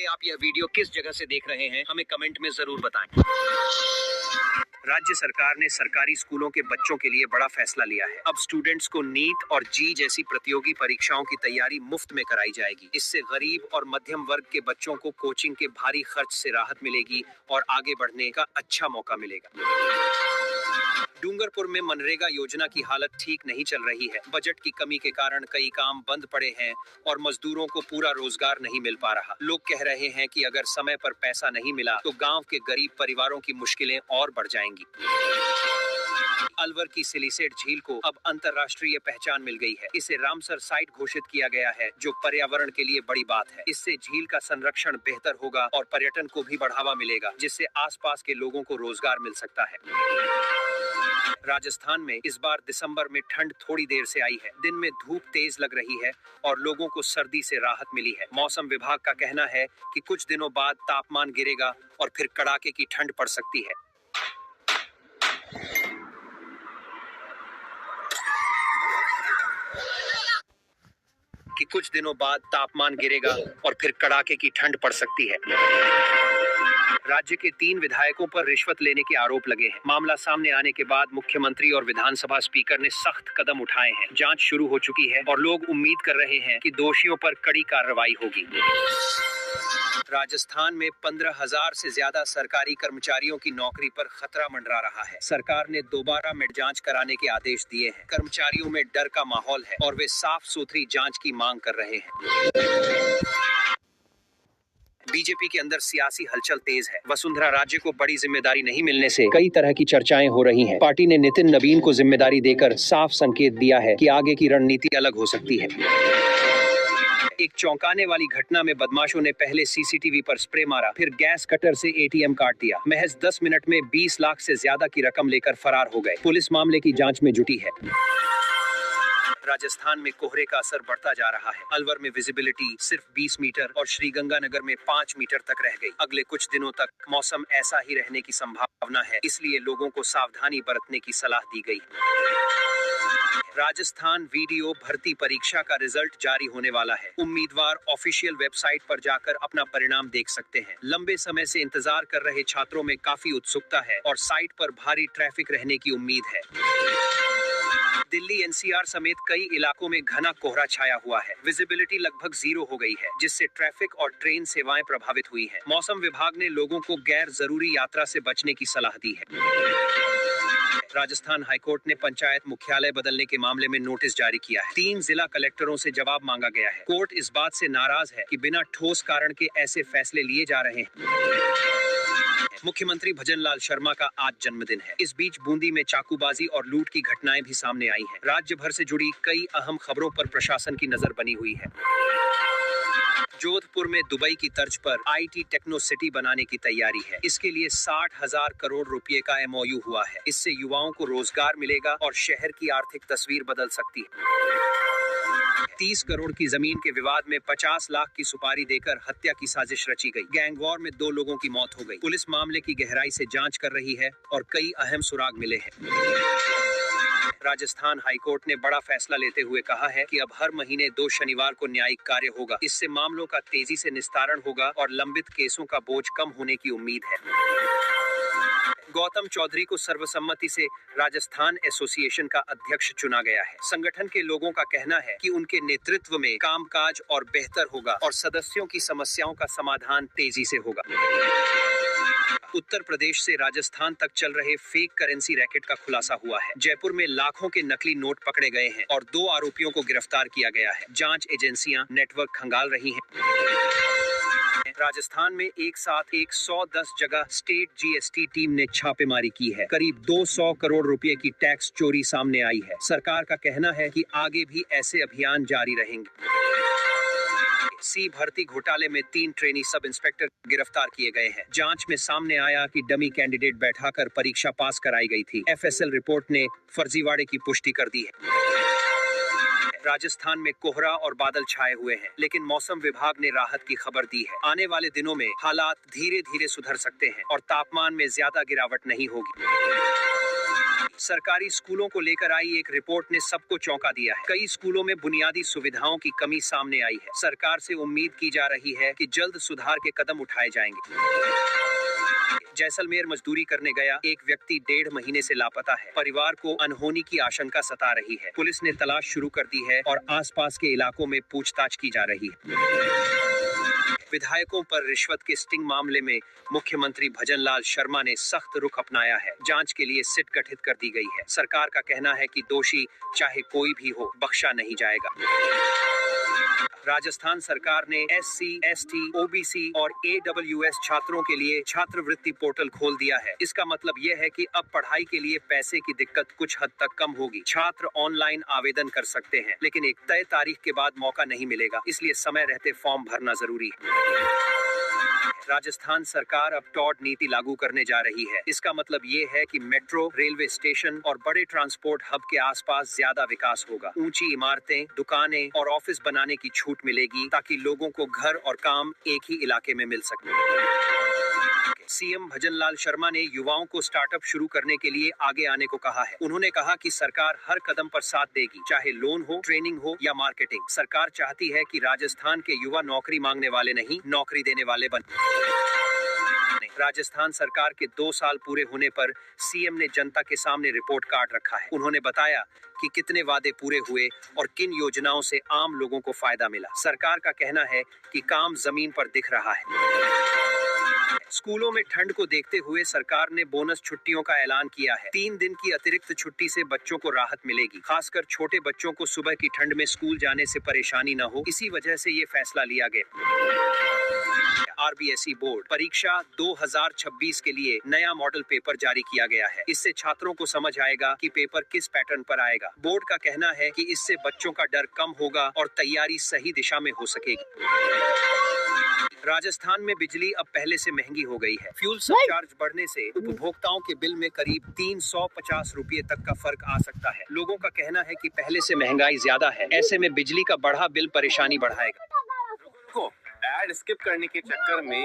चाहे आप यह वीडियो किस जगह से देख रहे हैं, हमें कमेंट में जरूर बताएं। राज्य सरकार ने सरकारी स्कूलों के बच्चों के लिए बड़ा फैसला लिया है। अब स्टूडेंट्स को नीट और जी जैसी प्रतियोगी परीक्षाओं की तैयारी मुफ्त में कराई जाएगी। इससे गरीब और मध्यम वर्ग के बच्चों को कोचिंग के भारी खर्च से राहत मिलेगी और आगे बढ़ने का अच्छा मौका मिलेगा। डूंगरपुर में मनरेगा योजना की हालत ठीक नहीं चल रही है। बजट की कमी के कारण कई काम बंद पड़े हैं और मजदूरों को पूरा रोजगार नहीं मिल पा रहा। लोग कह रहे हैं कि अगर समय पर पैसा नहीं मिला तो गांव के गरीब परिवारों की मुश्किलें और बढ़ जाएंगी। अलवर की सिलीसेट झील को अब अंतर्राष्ट्रीय पहचान मिल गई है। इसे रामसर साइट घोषित किया गया है, जो पर्यावरण के लिए बड़ी बात है। इससे झील का संरक्षण बेहतर होगा और पर्यटन को भी बढ़ावा मिलेगा, जिससे आसपास के लोगों को रोजगार मिल सकता है। राजस्थान में इस बार दिसंबर में ठंड थोड़ी देर से आई है। दिन में धूप तेज लग रही है और लोगों को सर्दी से राहत मिली है। मौसम विभाग का कहना है कि कुछ दिनों बाद तापमान गिरेगा और फिर कड़ाके की ठंड पड़ सकती है। राज्य के 3 विधायकों पर रिश्वत लेने के आरोप लगे हैं। मामला सामने आने के बाद मुख्यमंत्री और विधानसभा स्पीकर ने सख्त कदम उठाए हैं। जांच शुरू हो चुकी है और लोग उम्मीद कर रहे हैं कि दोषियों पर कड़ी कार्रवाई होगी। राजस्थान में 15,000 से ज्यादा सरकारी कर्मचारियों की नौकरी पर खतरा मंडरा रहा है। सरकार ने दोबारा मेड जांच कराने के आदेश दिए हैं। कर्मचारियों में डर का माहौल है और वे साफ सुथरी जांच की मांग कर रहे हैं। बीजेपी के अंदर सियासी हलचल तेज है। वसुंधरा राजे को बड़ी जिम्मेदारी नहीं मिलने से कई तरह की चर्चाएं हो रही हैं। पार्टी ने नितिन नवीन को जिम्मेदारी देकर साफ संकेत दिया है कि आगे की रणनीति अलग हो सकती है। एक चौंकाने वाली घटना में बदमाशों ने पहले सीसीटीवी पर स्प्रे मारा, फिर गैस कटर से एटीएम काट दिया। महज 10 मिनट में 20 लाख से ज्यादा की रकम लेकर फरार हो गए। पुलिस मामले की जांच में जुटी है। राजस्थान में कोहरे का असर बढ़ता जा रहा है। अलवर में विजिबिलिटी सिर्फ 20 मीटर और श्रीगंगानगर में 5 मीटर तक रह गई। अगले कुछ दिनों तक मौसम ऐसा ही रहने की संभावना है, इसलिए लोगों को सावधानी बरतने की सलाह दी गई। राजस्थान वीडियो भर्ती परीक्षा का रिजल्ट जारी होने वाला है। उम्मीदवार ऑफिशियल वेबसाइट पर जाकर अपना परिणाम देख सकते हैं। लंबे समय से इंतजार कर रहे छात्रों में काफी उत्सुकता है और साइट पर भारी ट्रैफिक रहने की उम्मीद है। दिल्ली एनसीआर समेत कई इलाकों में घना कोहरा छाया हुआ है। विजिबिलिटी लगभग 0 हो गई है, जिससे ट्रैफिक और ट्रेन सेवाएं प्रभावित हुई हैं। मौसम विभाग ने लोगों को गैर जरूरी यात्रा से बचने की सलाह दी है। राजस्थान हाईकोर्ट ने पंचायत मुख्यालय बदलने के मामले में नोटिस जारी किया है। 3 जिला कलेक्टरों से जवाब मांगा गया है। कोर्ट इस बात से नाराज है कि बिना ठोस कारण के ऐसे फैसले लिए जा रहे हैं। मुख्यमंत्री भजनलाल शर्मा का आज जन्मदिन है। इस बीच बूंदी में चाकूबाजी और लूट की घटनाएं भी सामने आई हैं। राज्य भर से जुड़ी कई अहम खबरों पर प्रशासन की नजर बनी हुई है। जोधपुर में दुबई की तर्ज पर आईटी टेक्नो सिटी बनाने की तैयारी है। इसके लिए 60,000 करोड़ रुपए का एमओयू हुआ है। इससे युवाओं को रोजगार मिलेगा और शहर की आर्थिक तस्वीर बदल सकती है। 30 करोड़ की जमीन के विवाद में 50 लाख की सुपारी देकर हत्या की साजिश रची गई। गैंगवॉर में 2 लोगों की मौत हो गई। पुलिस मामले की गहराई से जांच कर रही है और कई अहम सुराग मिले हैं। राजस्थान हाईकोर्ट ने बड़ा फैसला लेते हुए कहा है कि अब हर महीने 2 शनिवार को न्यायिक कार्य होगा। इससे मामलों का तेजी से निस्तारण होगा और लंबित केसों का बोझ कम होने की उम्मीद है। गौतम चौधरी को सर्वसम्मति से राजस्थान एसोसिएशन का अध्यक्ष चुना गया है। संगठन के लोगों का कहना है कि उनके नेतृत्व में कामकाज और बेहतर होगा और सदस्यों की समस्याओं का समाधान तेजी से होगा। उत्तर प्रदेश से राजस्थान तक चल रहे फेक करेंसी रैकेट का खुलासा हुआ है। जयपुर में लाखों के नकली नोट पकड़े गए हैं और 2 आरोपियों को गिरफ्तार किया गया है। जांच एजेंसियां नेटवर्क खंगाल रही हैं। राजस्थान में एक साथ 110 जगह स्टेट जीएसटी टीम ने छापेमारी की है। करीब 200 करोड़ रुपए की टैक्स चोरी सामने आई है। सरकार का कहना है कि आगे भी ऐसे अभियान जारी रहेंगे। सी भर्ती घोटाले में 3 ट्रेनी सब इंस्पेक्टर गिरफ्तार किए गए हैं। जांच में सामने आया कि डमी कैंडिडेट बैठाकर परीक्षा पास कराई गई थी। एफएसएल रिपोर्ट ने फर्जीवाड़े की पुष्टि कर दी है। राजस्थान में कोहरा और बादल छाए हुए हैं, लेकिन मौसम विभाग ने राहत की खबर दी है। आने वाले दिनों में हालात धीरे धीरे सुधर सकते हैं और तापमान में ज्यादा गिरावट नहीं होगी। सरकारी स्कूलों को लेकर आई एक रिपोर्ट ने सबको चौंका दिया है। कई स्कूलों में बुनियादी सुविधाओं की कमी सामने आई है। सरकार से उम्मीद की जा रही है कि जल्द सुधार के कदम उठाए जाएंगे। जैसलमेर मजदूरी करने गया एक व्यक्ति 1.5 महीने से लापता है। परिवार को अनहोनी की आशंका सता रही है। पुलिस ने तलाश शुरू कर दी है और आसपास के इलाकों में पूछताछ की जा रही है। विधायकों पर रिश्वत के स्टिंग मामले में मुख्यमंत्री भजनलाल शर्मा ने सख्त रुख अपनाया है। जांच के लिए सिट गठित कर दी गई है। सरकार का कहना है कि दोषी चाहे कोई भी हो, बख्शा नहीं जाएगा। राजस्थान सरकार ने SC, ST, OBC और AWS छात्रों के लिए छात्रवृत्ति पोर्टल खोल दिया है। इसका मतलब यह है कि अब पढ़ाई के लिए पैसे की दिक्कत कुछ हद तक कम होगी। छात्र ऑनलाइन आवेदन कर सकते हैं, लेकिन एक तय तारीख के बाद मौका नहीं मिलेगा, इसलिए समय रहते फॉर्म भरना जरूरी है। राजस्थान सरकार अब टॉड नीति लागू करने जा रही है। इसका मतलब ये है कि मेट्रो, रेलवे स्टेशन और बड़े ट्रांसपोर्ट हब के आसपास ज्यादा विकास होगा। ऊंची इमारतें, दुकानें और ऑफिस बनाने की छूट मिलेगी ताकि लोगों को घर और काम एक ही इलाके में मिल सके। सीएम भजनलाल शर्मा ने युवाओं को स्टार्टअप शुरू करने के लिए आगे आने को कहा है। उन्होंने कहा कि सरकार हर कदम पर साथ देगी, चाहे लोन हो, ट्रेनिंग हो या मार्केटिंग। सरकार चाहती है कि राजस्थान के युवा नौकरी मांगने वाले नहीं, नौकरी देने वाले बने। राजस्थान सरकार के 2 साल पूरे होने पर सीएम ने जनता के सामने रिपोर्ट कार्ड रखा है। उन्होंने बताया कि कितने वादे पूरे हुए और किन योजनाओं से आम लोगों को फायदा मिला। सरकार का कहना है कि काम जमीन पर दिख रहा है। स्कूलों में ठंड को देखते हुए सरकार ने बोनस छुट्टियों का ऐलान किया है। 3 दिन की अतिरिक्त छुट्टी से बच्चों को राहत मिलेगी। खासकर छोटे बच्चों को सुबह की ठंड में स्कूल जाने से परेशानी न हो, इसी वजह से ये फैसला लिया गया। RBSE बोर्ड परीक्षा 2026 के लिए नया मॉडल पेपर जारी किया गया है। इससे छात्रों को समझ आएगा कि पेपर किस पैटर्न पर आएगा। बोर्ड का कहना है कि इससे बच्चों का डर कम होगा और तैयारी सही दिशा में हो सकेगी। राजस्थान में बिजली अब पहले से महंगी हो गई है। फ्यूल सरचार्ज बढ़ने से उपभोक्ताओं के बिल में करीब 350 रुपये तक का फर्क आ सकता है। लोगों का कहना है कि पहले से महंगाई ज्यादा है, ऐसे में बिजली का बढ़ा बिल परेशानी बढ़ाएगा। एड स्किप करने के चक्कर में